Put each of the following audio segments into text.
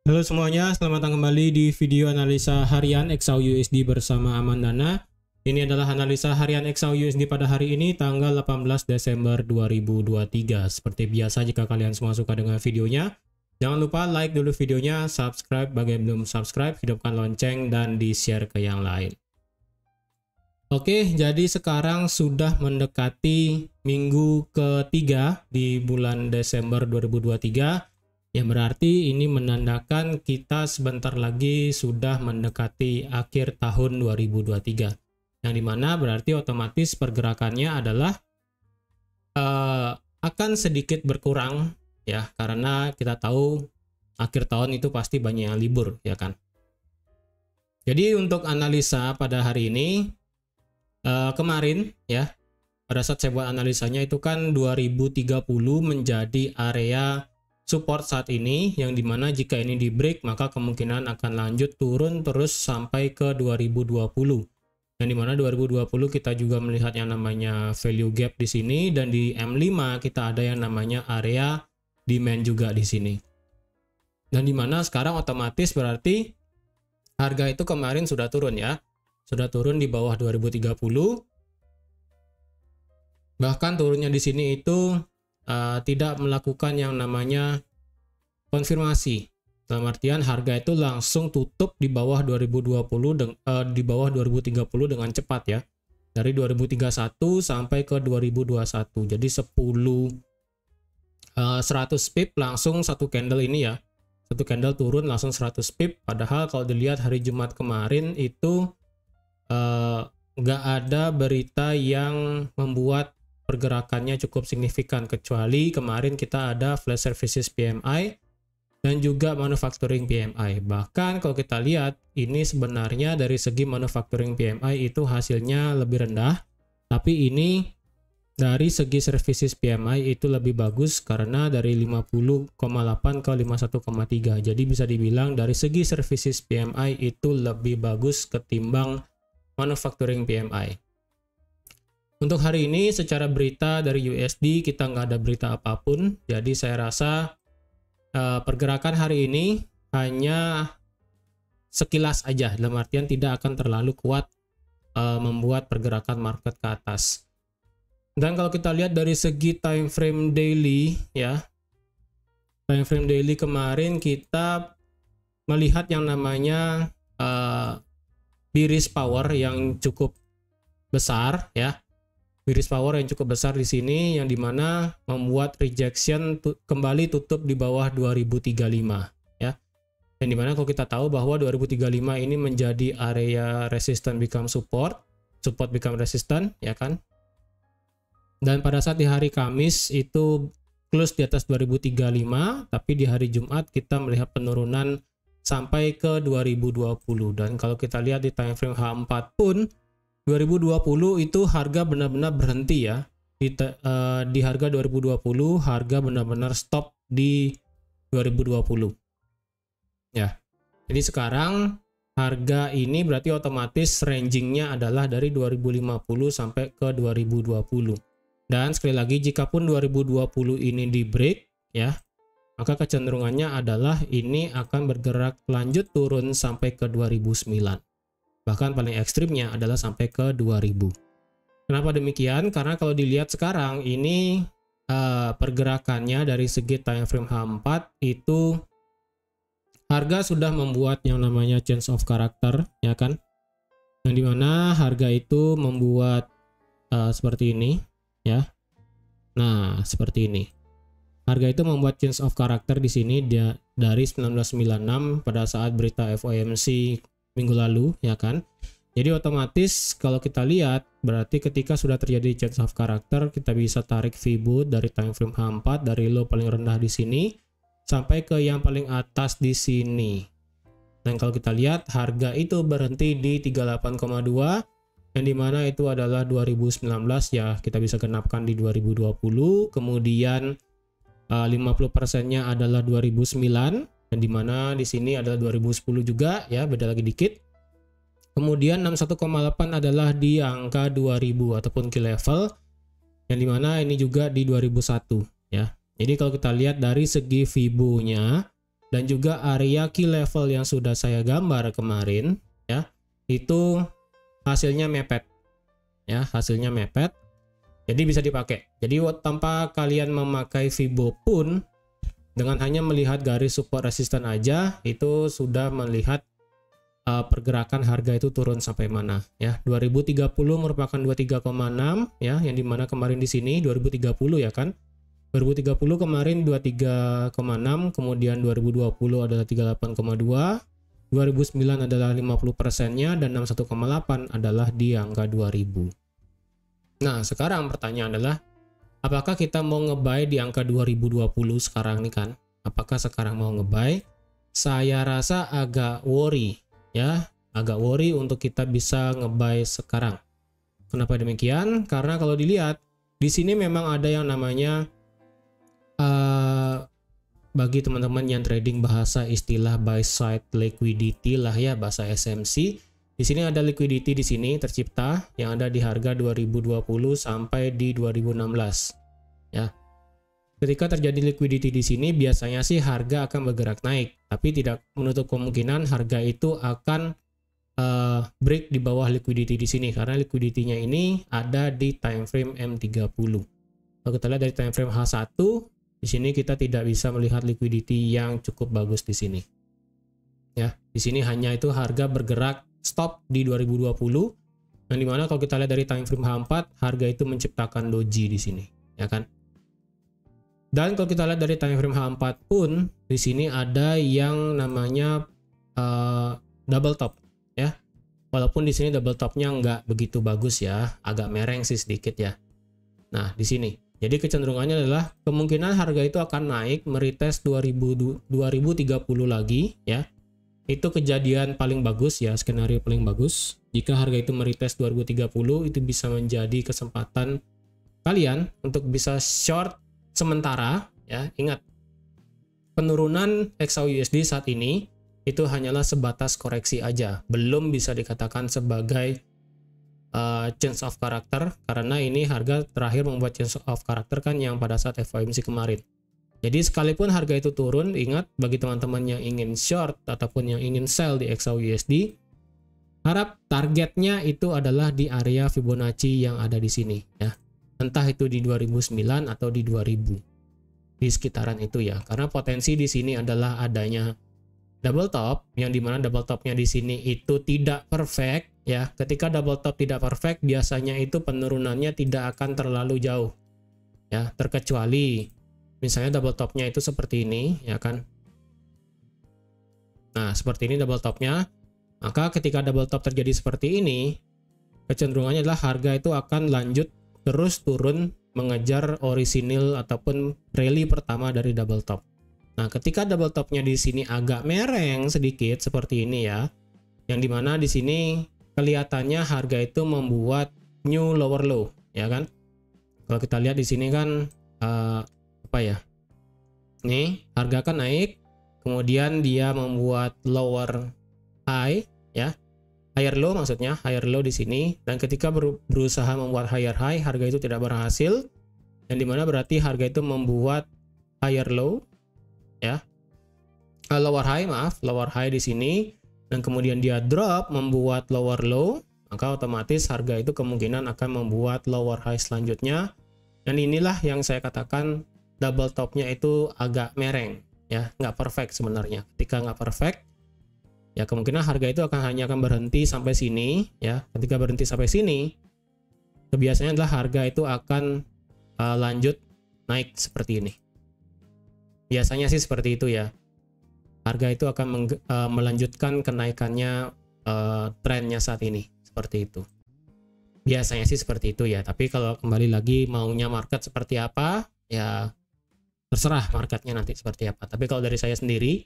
Halo semuanya, selamat datang kembali di video analisa harian XAU USD bersama Amandana. Ini adalah analisa harian XAU USD pada hari ini tanggal 18 Desember 2023. Seperti biasa, jika kalian semua suka dengan videonya, jangan lupa like dulu videonya, subscribe bagi yang belum subscribe, hidupkan lonceng, dan di-share ke yang lain. Oke, jadi sekarang sudah mendekati minggu ketiga di bulan Desember 2023. Yang berarti ini menandakan kita sebentar lagi sudah mendekati akhir tahun 2023. Yang dimana berarti otomatis pergerakannya adalah akan sedikit berkurang ya, karena kita tahu akhir tahun itu pasti banyak yang libur ya kan. Jadi untuk analisa pada hari ini, kemarin ya, pada saat saya buat analisanya itu kan 2030 menjadi area support saat ini, yang dimana jika ini di break maka kemungkinan akan lanjut turun terus sampai ke 2020, yang dimana 2020 kita juga melihat yang namanya value gap di sini, dan di M5 kita ada yang namanya area demand juga di sini, dan dimana sekarang otomatis berarti harga itu kemarin sudah turun ya, sudah turun di bawah 2030, bahkan turunnya di sini itu tidak melakukan yang namanya konfirmasi. Dalam artian harga itu langsung tutup di bawah 2020 di bawah 2030 dengan cepat ya. Dari 2031 sampai ke 2021. Jadi 100 pip langsung satu candle ini ya. Satu candle turun langsung 100 pip, padahal kalau dilihat hari Jumat kemarin itu nggak ada berita yang membuat pergerakannya cukup signifikan, kecuali kemarin kita ada flash services PMI dan juga manufacturing PMI. Bahkan kalau kita lihat ini sebenarnya dari segi manufacturing PMI itu hasilnya lebih rendah, tapi ini dari segi services PMI itu lebih bagus karena dari 50,8 ke 51,3. Jadi bisa dibilang dari segi services PMI itu lebih bagus ketimbang manufacturing PMI. Untuk hari ini secara berita dari USD kita nggak ada berita apapun, jadi saya rasa pergerakan hari ini hanya sekilas aja, dalam artian tidak akan terlalu kuat membuat pergerakan market ke atas. Dan kalau kita lihat dari segi time frame daily ya, time frame daily kemarin kita melihat yang namanya bearish power yang cukup besar ya. Bearish power yang cukup besar di sini, yang dimana membuat rejection kembali tutup di bawah 2035 ya. Dan dimana kalau kita tahu bahwa 2035 ini menjadi area resistance become support, support become resistance ya kan. Dan pada saat di hari Kamis itu close di atas 2035, tapi di hari Jumat kita melihat penurunan sampai ke 2020. Dan kalau kita lihat di time frame H4 pun 2020 itu harga benar-benar berhenti ya. Di harga 2020 harga benar-benar stop di 2020 ya. Jadi sekarang harga ini berarti otomatis rangingnya adalah dari 2050 sampai ke 2020. Dan sekali lagi, jikapun 2020 ini di break ya, maka kecenderungannya adalah ini akan bergerak lanjut turun sampai ke 2009. Bahkan paling ekstrimnya adalah sampai ke 2000. Kenapa demikian? Karena kalau dilihat sekarang ini pergerakannya dari segi time frame H4 itu harga sudah membuat yang namanya change of character ya kan, yang dimana harga itu membuat seperti ini ya. Nah seperti ini, harga itu membuat change of character di sini dia dari 1996 pada saat berita FOMC minggu lalu ya kan. Jadi otomatis kalau kita lihat berarti ketika sudah terjadi change of character, kita bisa tarik Fibo dari time frame H4 dari low paling rendah di sini sampai ke yang paling atas di sini. Dan kalau kita lihat harga itu berhenti di 38,2, yang dimana itu adalah 2019 ya, kita bisa genapkan di 2020. Kemudian 50%-nya adalah 2009, dan dimana di sini adalah 2010 juga ya, beda lagi dikit. Kemudian 61,8 adalah di angka 2000 ataupun key level, yang dimana ini juga di 2001 ya. Jadi kalau kita lihat dari segi Fibo-nya dan juga area key level yang sudah saya gambar kemarin ya, itu hasilnya mepet ya, hasilnya mepet. Jadi bisa dipakai. Jadi tanpa kalian memakai Fibo pun, dengan hanya melihat garis support resisten aja itu sudah melihat pergerakan harga itu turun sampai mana ya. 2030 merupakan 23,6 ya, yang dimana kemarin di sini 2030 ya kan. 2030 kemarin 23,6, kemudian 2020 adalah 38,2, 2009 adalah 50%-nya, dan 61,8 adalah di angka 2000. Nah, sekarang pertanyaan adalah, apakah kita mau nge-buy di angka 2020 sekarang nih kan? Apakah sekarang mau nge-buy? Saya rasa agak worry ya, agak worry untuk kita bisa nge-buy sekarang. Kenapa demikian? Karena kalau dilihat di sini memang ada yang namanya bagi teman-teman yang trading bahasa istilah buy side liquidity lah ya, bahasa SMC. Di sini ada liquidity di sini tercipta yang ada di harga 2020 sampai di 2016 ya. Ketika terjadi liquidity di sini biasanya sih harga akan bergerak naik, tapi tidak menutup kemungkinan harga itu akan break di bawah liquidity di sini karena liquidity-nya ini ada di time frame M30. Kalau kita lihat dari time frame H1, di sini kita tidak bisa melihat liquidity yang cukup bagus di sini. Ya, di sini hanya itu harga bergerak stop di 2020, yang dimana kalau kita lihat dari time frame H4, harga itu menciptakan doji di sini, ya kan? Dan kalau kita lihat dari time frame H4 pun, di sini ada yang namanya double top, ya. Walaupun di sini double topnya nggak begitu bagus ya, agak mereng sih sedikit ya. Nah, di sini. Jadi kecenderungannya adalah kemungkinan harga itu akan naik meretest 2030 lagi ya. Itu kejadian paling bagus ya, skenario paling bagus. Jika harga itu meretest 2030, itu bisa menjadi kesempatan kalian untuk bisa short sementara ya. Ingat, penurunan XAUUSD saat ini itu hanyalah sebatas koreksi aja, belum bisa dikatakan sebagai change of character, karena ini harga terakhir membuat change of character kan yang pada saat FOMC kemarin. Jadi sekalipun harga itu turun, ingat bagi teman-teman yang ingin short ataupun yang ingin sell di XAUUSD, harap targetnya itu adalah di area Fibonacci yang ada di sini ya. Entah itu di 2009 atau di 2000. Di sekitaran itu ya. Karena potensi di sini adalah adanya double top, yang dimana double topnya di sini itu tidak perfect ya. Ketika double top tidak perfect, biasanya itu penurunannya tidak akan terlalu jauh ya, terkecuali misalnya double topnya itu seperti ini ya kan. Nah, seperti ini double topnya. Maka ketika double top terjadi seperti ini, kecenderungannya adalah harga itu akan lanjut terus turun mengejar orisinil ataupun rally pertama dari double top. Nah, ketika double topnya di sini agak mereng sedikit seperti ini ya, yang dimana di sini kelihatannya harga itu membuat new lower low, ya kan? Kalau kita lihat di sini kan apa ya? Nih, harga kan naik, kemudian dia membuat lower high, ya, higher low maksudnya, higher low di sini. Dan ketika berusaha membuat higher high, harga itu tidak berhasil, yang dimana berarti harga itu membuat higher low. Ya, lower high, maaf, lower high di sini, dan kemudian dia drop membuat lower low, maka otomatis harga itu kemungkinan akan membuat lower high selanjutnya. Dan inilah yang saya katakan double topnya itu agak mereng ya, nggak perfect sebenarnya. Ketika nggak perfect ya, kemungkinan harga itu hanya akan berhenti sampai sini ya. Ketika berhenti sampai sini, kebiasaannya adalah harga itu akan lanjut naik seperti ini. Biasanya sih seperti itu ya. Harga itu akan melanjutkan kenaikannya, trennya saat ini. Seperti itu. Biasanya sih seperti itu ya. Tapi kalau kembali lagi maunya market seperti apa, ya terserah marketnya nanti seperti apa. Tapi kalau dari saya sendiri,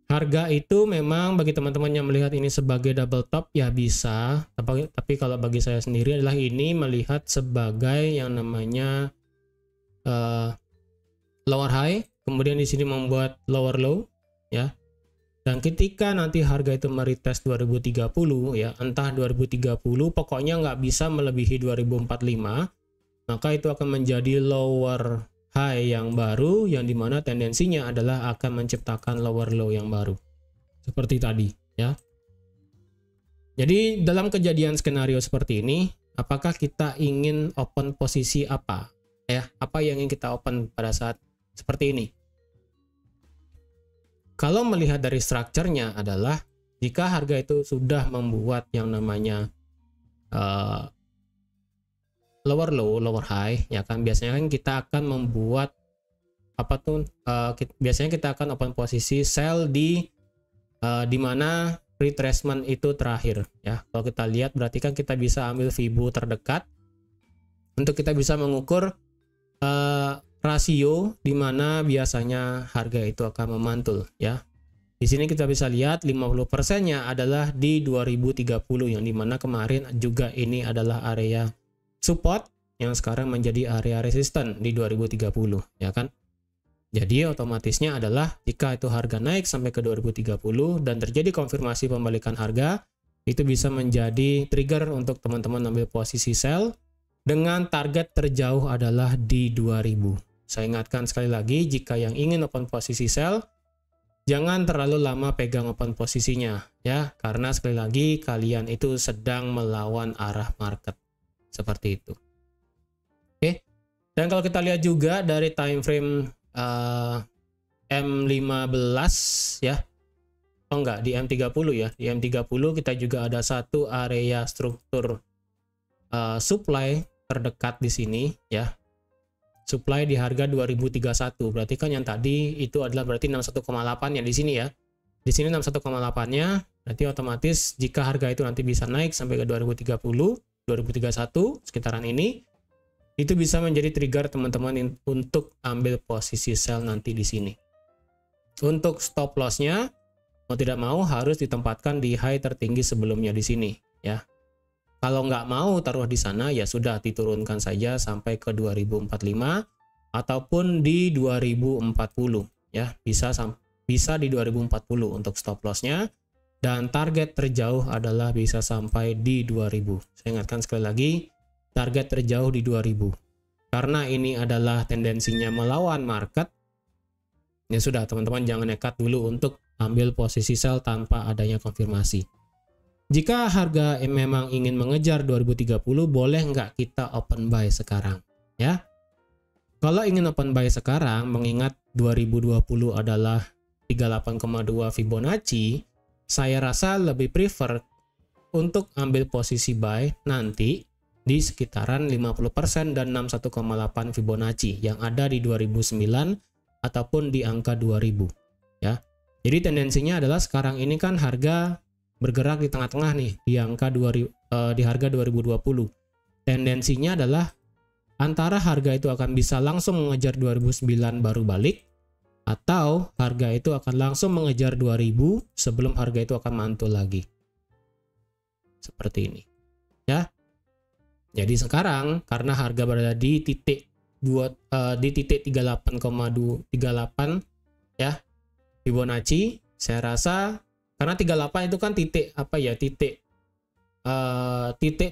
harga itu memang bagi teman-teman yang melihat ini sebagai double top ya bisa. Tapi kalau bagi saya sendiri adalah ini melihat sebagai yang namanya lower high, kemudian di sini membuat lower low ya. Dan ketika nanti harga itu meretest 2030 ya, entah 2030 pokoknya nggak bisa melebihi 2045, maka itu akan menjadi lower high yang baru yang dimana tendensinya adalah akan menciptakan lower low yang baru. Seperti tadi ya. Jadi dalam kejadian skenario seperti ini, apakah kita ingin open posisi apa? Ya, apa yang ingin kita open pada saat seperti ini? Kalau melihat dari strukturnya adalah jika harga itu sudah membuat yang namanya lower low, lower high, ya kan biasanya kan kita akan membuat apa tuh? Biasanya kita akan open posisi sell di mana retracement itu terakhir, ya. Kalau kita lihat berarti kan kita bisa ambil Fibo terdekat untuk kita bisa mengukur rasio di mana biasanya harga itu akan memantul, ya. Di sini kita bisa lihat 50%-nya adalah di 2030 yang dimana kemarin juga ini adalah area support yang sekarang menjadi area resisten di 2030, ya kan. Jadi otomatisnya adalah jika itu harga naik sampai ke 2030 dan terjadi konfirmasi pembalikan harga, itu bisa menjadi trigger untuk teman-teman ambil posisi sell dengan target terjauh adalah di 2000. Saya ingatkan sekali lagi, jika yang ingin open posisi sell, jangan terlalu lama pegang open posisinya, ya, karena sekali lagi kalian itu sedang melawan arah market. Seperti itu. Oke. Dan kalau kita lihat juga dari time frame M15 ya. Oh enggak, di M30 ya. Di M30 kita juga ada satu area struktur supply terdekat di sini ya. Supply di harga 2031. Berarti kan yang tadi itu adalah berarti 61,8 yang di sini ya. Di sini 61,8-nya, berarti otomatis jika harga itu nanti bisa naik sampai ke 2030, 2031 sekitaran ini, itu bisa menjadi trigger teman-teman untuk ambil posisi sell nanti di sini. Untuk stop loss-nya mau tidak mau harus ditempatkan di high tertinggi sebelumnya di sini ya. Kalau nggak mau taruh di sana ya sudah diturunkan saja sampai ke 2045 ataupun di 2040 ya, bisa di 2040 untuk stop loss-nya. Dan target terjauh adalah bisa sampai di 2000. Saya ingatkan sekali lagi, target terjauh di 2000. Karena ini adalah tendensinya melawan market, ya sudah teman-teman jangan nekat dulu untuk ambil posisi sell tanpa adanya konfirmasi. Jika harga memang ingin mengejar 2030, boleh nggak kita open buy sekarang? Ya, kalau ingin open buy sekarang, mengingat 2020 adalah 38,2 Fibonacci, saya rasa lebih prefer untuk ambil posisi buy nanti di sekitaran 50% dan 61,8 Fibonacci yang ada di 2009 ataupun di angka 2000 ya. Jadi tendensinya adalah sekarang ini kan harga bergerak di tengah-tengah nih di angka di harga 2020. Tendensinya adalah antara harga itu akan bisa langsung mengejar 2009 baru balik, atau harga itu akan langsung mengejar 2000 sebelum harga itu akan mantul lagi. Seperti ini. Ya. Jadi sekarang karena harga berada di titik 38,38 ya Fibonacci, saya rasa karena 38 itu kan titik apa ya, titik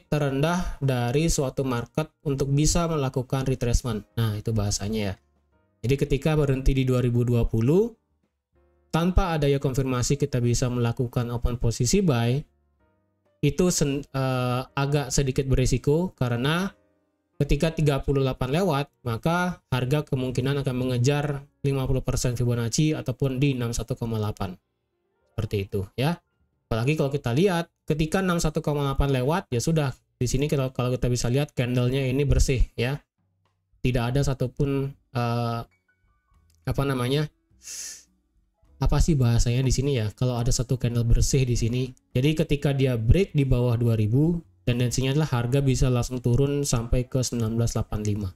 terendah dari suatu market untuk bisa melakukan retracement. Nah, itu bahasanya ya. Jadi ketika berhenti di 2020, tanpa adanya konfirmasi kita bisa melakukan open posisi buy, itu agak sedikit berisiko karena ketika 38 lewat, maka harga kemungkinan akan mengejar 50% Fibonacci ataupun di 61,8. Seperti itu ya. Apalagi kalau kita lihat ketika 61,8 lewat, ya sudah di sini kalau kita bisa lihat candlenya ini bersih ya. Tidak ada satupun apa sih bahasanya di sini ya, kalau ada satu candle bersih di sini. Jadi ketika dia break di bawah 2000, tendensinya adalah harga bisa langsung turun sampai ke 1985.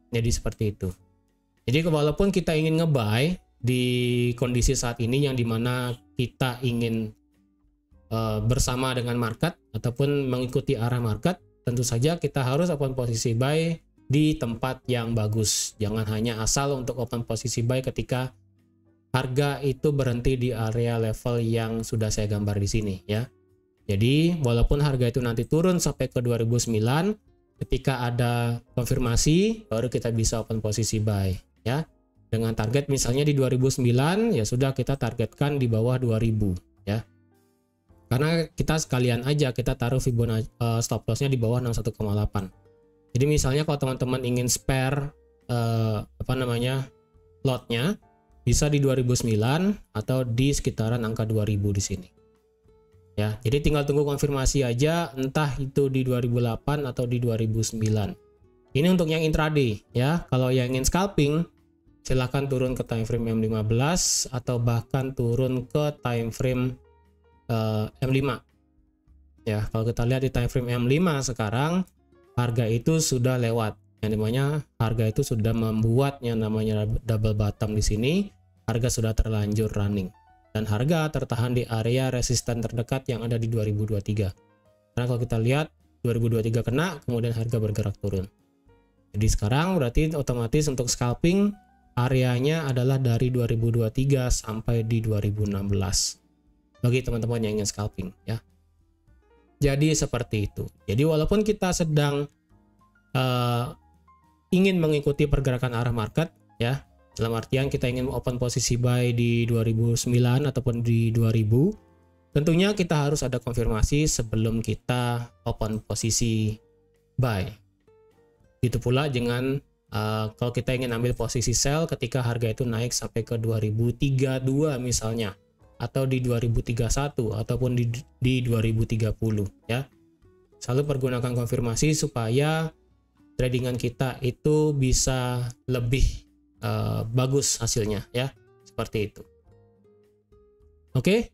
Jadi seperti itu. Jadi walaupun kita ingin nge-buy di kondisi saat ini yang dimana kita ingin bersama dengan market ataupun mengikuti arah market, tentu saja kita harus open posisi buy di tempat yang bagus. Jangan hanya asal untuk open posisi buy ketika harga itu berhenti di area level yang sudah saya gambar di sini ya. Jadi walaupun harga itu nanti turun sampai ke 2009, ketika ada konfirmasi baru kita bisa open posisi buy ya. Dengan target misalnya di 2009 ya sudah kita targetkan di bawah 2000 ya. Karena kita sekalian aja kita taruh Fibonacci stop lossnya di bawah 61,8. Jadi misalnya kalau teman-teman ingin spare lotnya bisa di 2009 atau di sekitaran angka 2000 di sini. Ya, jadi tinggal tunggu konfirmasi aja entah itu di 2008 atau di 2009. Ini untuk yang intraday ya. Kalau yang ingin scalping silahkan turun ke time frame M15 atau bahkan turun ke time frame M5. Ya, kalau kita lihat di time frame M5 sekarang harga itu sudah lewat. Yang namanya harga itu sudah membuat yang namanya double bottom di sini. Harga sudah terlanjur running dan harga tertahan di area resisten terdekat yang ada di 2023. Karena kalau kita lihat 2023 kena, kemudian harga bergerak turun. Jadi sekarang berarti otomatis untuk scalping areanya adalah dari 2023 sampai di 2016 bagi teman-teman yang ingin scalping ya. Jadi seperti itu. Jadi walaupun kita sedang ingin mengikuti pergerakan arah market ya, dalam artian kita ingin open posisi buy di 2009 ataupun di 2000, tentunya kita harus ada konfirmasi sebelum kita open posisi buy. Itu pula dengan kalau kita ingin ambil posisi sell ketika harga itu naik sampai ke 2032 misalnya, atau di 2031 ataupun di 2030 ya. Selalu pergunakan konfirmasi supaya tradingan kita itu bisa lebih bagus hasilnya ya, seperti itu. Oke.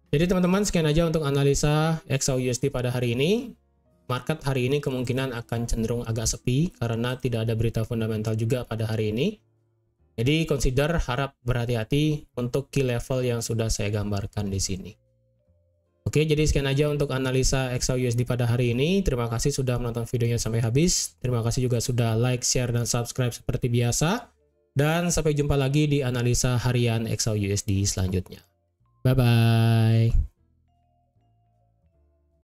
Jadi teman-teman sekian aja untuk analisa XAUUSD pada hari ini. Market hari ini kemungkinan akan cenderung agak sepi karena tidak ada berita fundamental juga pada hari ini. Jadi consider, harap berhati-hati untuk key level yang sudah saya gambarkan di sini. Oke, jadi sekian aja untuk analisa XAUUSD pada hari ini. Terima kasih sudah menonton videonya sampai habis. Terima kasih juga sudah like, share, dan subscribe seperti biasa. Dan sampai jumpa lagi di analisa harian XAUUSD selanjutnya. Bye-bye.